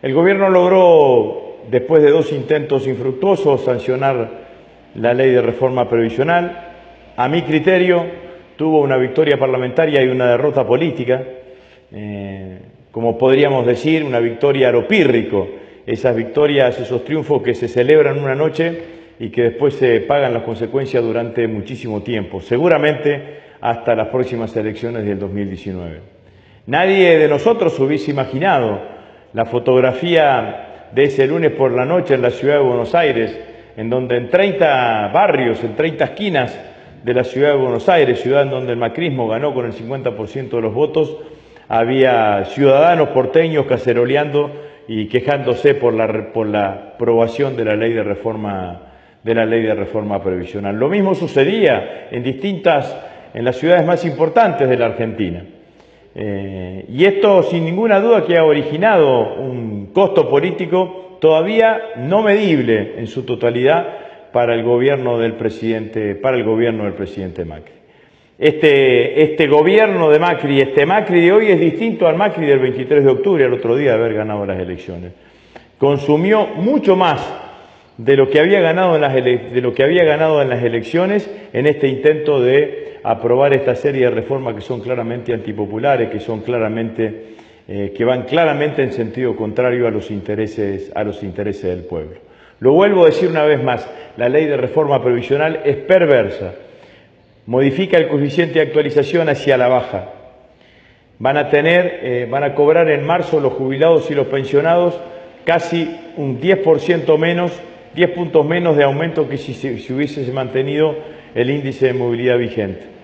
El gobierno logró, después de 2 intentos infructuosos, sancionar la ley de reforma previsional. A mi criterio, tuvo una victoria parlamentaria y una derrota política, como podríamos decir, una victoria a lo pírrico, esas victorias, esos triunfos que se celebran una noche y que después se pagan las consecuencias durante muchísimo tiempo, seguramente hasta las próximas elecciones del 2019. Nadie de nosotros hubiese imaginado la fotografía de ese lunes por la noche en la ciudad de Buenos Aires, en donde en 30 barrios, en 30 esquinas de la ciudad de Buenos Aires, ciudad en donde el macrismo ganó con el 50% de los votos, había ciudadanos porteños caceroleando y quejándose por la aprobación de la ley de reforma previsional. Lo mismo sucedía en las ciudades más importantes de la Argentina. Y esto, sin ninguna duda, que ha originado un costo político todavía no medible en su totalidad para el gobierno del presidente Macri. Este gobierno de Macri, este Macri de hoy es distinto al Macri del 23 de octubre, al otro día de haber ganado las elecciones. Consumió mucho más de lo que había ganado en las elecciones en este intento de aprobar esta serie de reformas que son claramente antipopulares, que van claramente en sentido contrario a los intereses del pueblo. Lo vuelvo a decir una vez más, la ley de reforma previsional es perversa, modifica el coeficiente de actualización hacia la baja. Van a cobrar en marzo los jubilados y los pensionados casi un 10% menos, 10 puntos menos de aumento que si hubiese mantenido el índice de movilidad vigente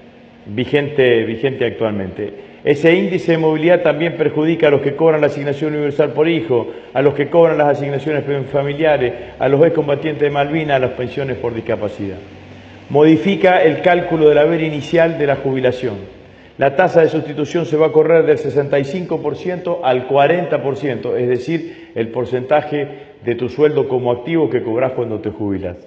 actualmente. Ese índice de movilidad también perjudica a los que cobran la asignación universal por hijo, a los que cobran las asignaciones familiares, a los excombatientes de Malvinas, a las pensiones por discapacidad. Modifica el cálculo del haber inicial de la jubilación. La tasa de sustitución se va a correr del 65% al 40%, es decir, el porcentaje de tu sueldo como activo que cobras cuando te jubilas.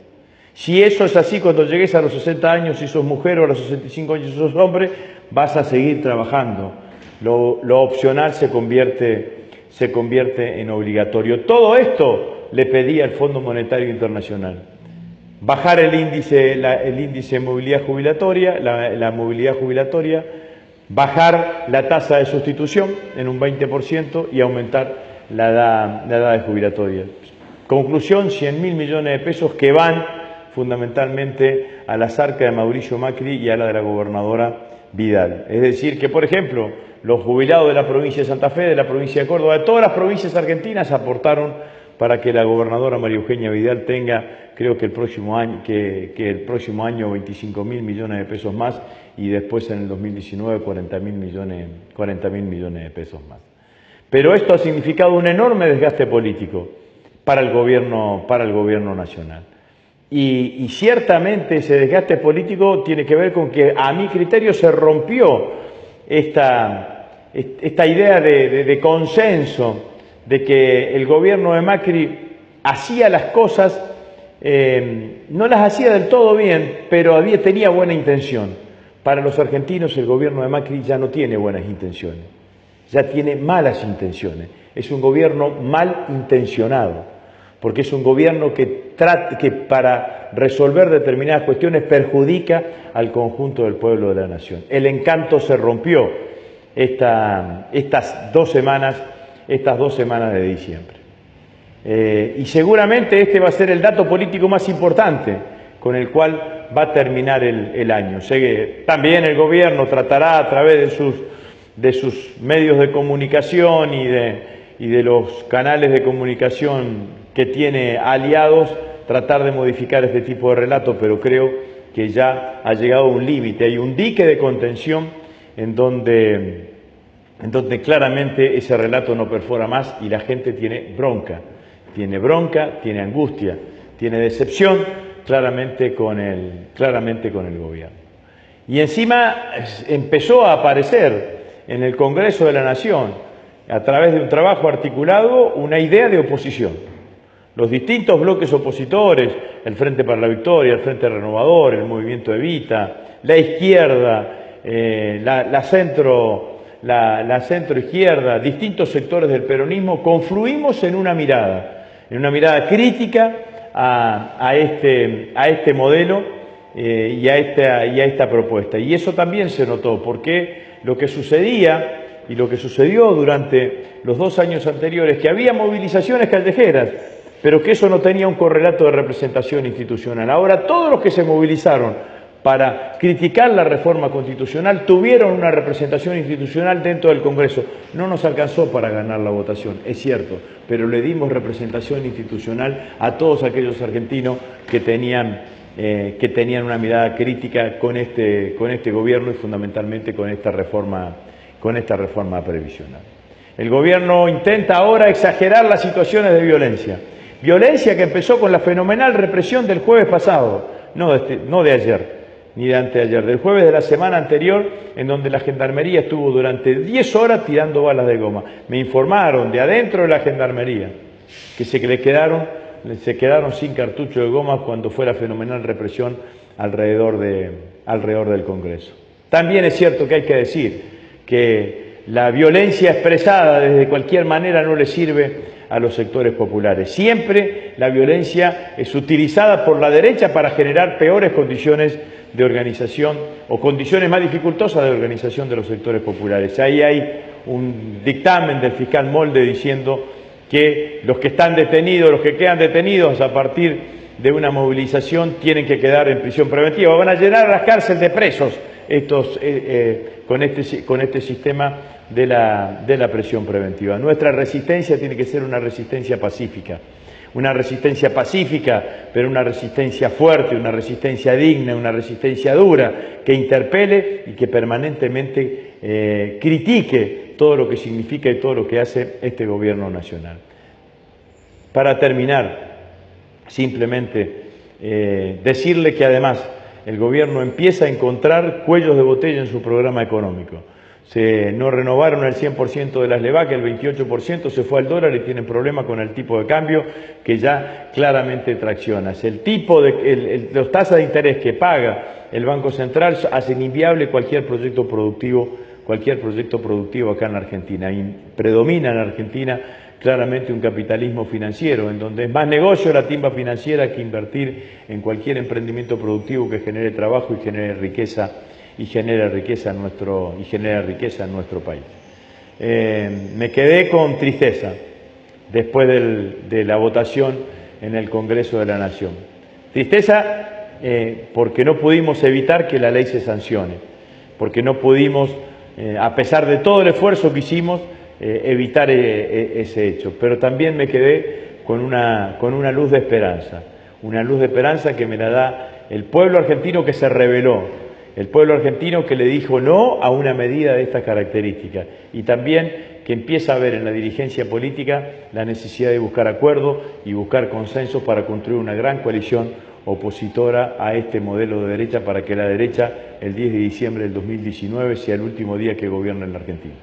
Si eso es así, cuando llegues a los 60 años, si sos mujer, o a los 65 años si sos hombre, vas a seguir trabajando. Lo opcional se convierte en obligatorio. Todo esto le pedía el Fondo Monetario Internacional. Bajar el índice de movilidad jubilatoria, la movilidad jubilatoria, bajar la tasa de sustitución en un 20% y aumentar la edad de jubilatoria. Conclusión, 100.000 millones de pesos que van fundamentalmente a las arcas de Mauricio Macri y a la de la gobernadora Vidal. Es decir, que por ejemplo, los jubilados de la provincia de Santa Fe, de la provincia de Córdoba, de todas las provincias argentinas aportaron para que la gobernadora María Eugenia Vidal tenga, creo que el próximo año 25.000 millones de pesos más y después en el 2019 40.000 millones de pesos más. Pero esto ha significado un enorme desgaste político para el gobierno nacional. Y ciertamente ese desgaste político tiene que ver con que, a mi criterio, se rompió esta idea de consenso, de que el gobierno de Macri hacía las cosas, no las hacía del todo bien, pero tenía buena intención. Para los argentinos el gobierno de Macri ya no tiene buenas intenciones, ya tiene malas intenciones. Es un gobierno mal intencionado, porque es un gobierno que para resolver determinadas cuestiones perjudica al conjunto del pueblo de la nación. El encanto se rompió estas dos semanas de diciembre. Y seguramente este va a ser el dato político más importante con el cual va a terminar el año. Sé que también el gobierno tratará a través de sus medios de comunicación y de los canales de comunicación que tiene aliados, tratar de modificar este tipo de relato, pero creo que ya ha llegado a un límite, hay un dique de contención en donde claramente ese relato no perfora más y la gente tiene bronca, tiene angustia, tiene decepción claramente con el gobierno. Y encima empezó a aparecer en el Congreso de la Nación, a través de un trabajo articulado, una idea de oposición. Los distintos bloques opositores, el Frente para la Victoria, el Frente Renovador, el Movimiento Evita, la izquierda, la la centroizquierda, distintos sectores del peronismo, confluimos en una mirada crítica a este modelo y a esta propuesta. Y eso también se notó, porque lo que sucedía y lo que sucedió durante los 2 años anteriores, que había movilizaciones callejeras, pero que eso no tenía un correlato de representación institucional. Ahora todos los que se movilizaron para criticar la reforma constitucional tuvieron una representación institucional dentro del Congreso. No nos alcanzó para ganar la votación, es cierto, pero le dimos representación institucional a todos aquellos argentinos que tenían una mirada crítica con este gobierno y fundamentalmente con esta reforma previsional. El gobierno intenta ahora exagerar las situaciones de violencia. Violencia que empezó con la fenomenal represión del jueves pasado, no de ayer, ni de anteayer, del jueves de la semana anterior, en donde la Gendarmería estuvo durante 10 horas tirando balas de goma. Me informaron de adentro de la Gendarmería que se quedaron sin cartucho de goma cuando fue la fenomenal represión alrededor del Congreso. También es cierto que hay que decir que la violencia expresada desde cualquier manera no le sirve a los sectores populares. Siempre la violencia es utilizada por la derecha para generar peores condiciones de organización o condiciones más dificultosas de organización de los sectores populares. Ahí hay un dictamen del fiscal Molde diciendo que los que están detenidos, los que quedan detenidos a partir de una movilización tienen que quedar en prisión preventiva. Van a llenar las cárceles de presos con este sistema de la prisión preventiva. Nuestra resistencia tiene que ser una resistencia pacífica, pero una resistencia fuerte, una resistencia digna, una resistencia dura, que interpele y que permanentemente critique todo lo que significa y todo lo que hace este gobierno nacional. Para terminar, simplemente decirle que además el gobierno empieza a encontrar cuellos de botella en su programa económico. No renovaron el 100% de las LEVAC, el 28% se fue al dólar y tienen problemas con el tipo de cambio que ya claramente tracciona. Los tasas de interés que paga el Banco Central hacen inviable cualquier proyecto productivo acá en la Argentina. Y predomina en Argentina claramente un capitalismo financiero, en donde es más negocio la timba financiera que invertir en cualquier emprendimiento productivo que genere trabajo y genere riqueza en nuestro país. Me quedé con tristeza después de la votación en el Congreso de la Nación. Tristeza porque no pudimos evitar que la ley se sancione, porque no pudimos, a pesar de todo el esfuerzo que hicimos, evitar ese hecho. Pero también me quedé con una luz de esperanza que me la da el pueblo argentino que se rebeló, el pueblo argentino que le dijo no a una medida de estas características y también que empieza a ver en la dirigencia política la necesidad de buscar acuerdos y buscar consensos para construir una gran coalición opositora a este modelo de derecha, para que la derecha el 10 de diciembre del 2019 sea el último día que gobierne en la Argentina.